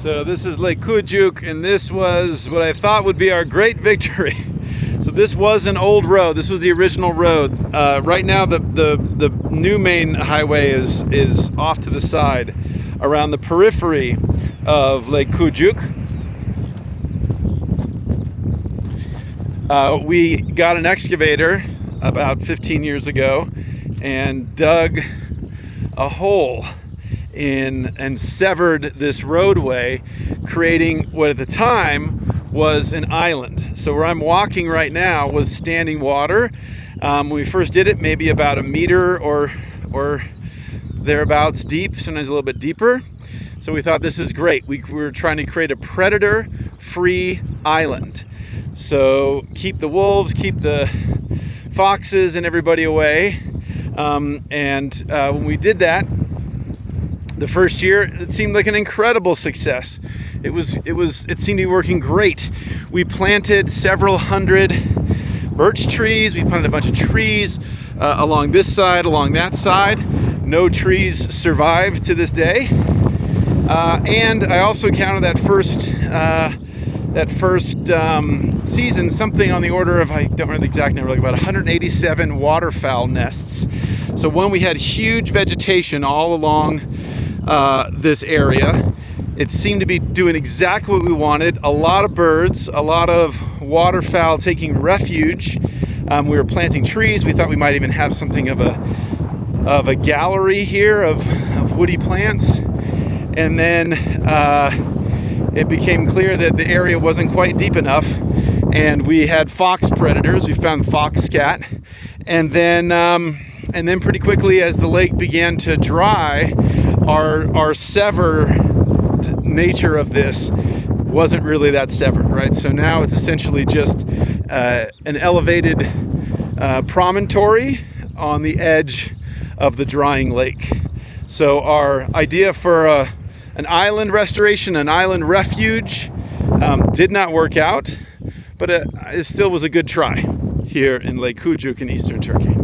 So this is Lake Kuyucuk, and this was what I thought would be our great victory. So this was an old road. This was the original road. Right now the new main highway is off to the side around the periphery of Lake Kuyucuk. We got an excavator about 15 years ago and dug a hole in and severed this roadway, creating what at the time was an island. So where I'm walking right now was standing water. When we first did it, maybe about a meter or thereabouts deep, sometimes a little bit deeper. So we thought this is great. We were trying to create a predator-free island. So keep the wolves, keep the foxes and everybody away. When we did that, the first year, it seemed like an incredible success. It seemed to be working great. We planted several hundred birch trees. We planted a bunch of trees along this side, along that side. No trees survived to this day. And I also counted that first season something on the order of, I don't remember the exact number, like about 187 waterfowl nests. So when we had huge vegetation all along this area, it seemed to be doing exactly what we wanted. A lot of birds, a lot of waterfowl taking refuge. We were planting trees. We thought we might even have something of a gallery here of woody plants. And then it became clear that the area wasn't quite deep enough, and we had fox predators. We found fox scat, and then pretty quickly, as the lake began to dry, our severed nature of this wasn't really that severed, right? So now it's essentially just an elevated promontory on the edge of the drying lake. So our idea for an island restoration, an island refuge, did not work out, but it still was a good try here in Lake Kuyucuk in eastern Turkey.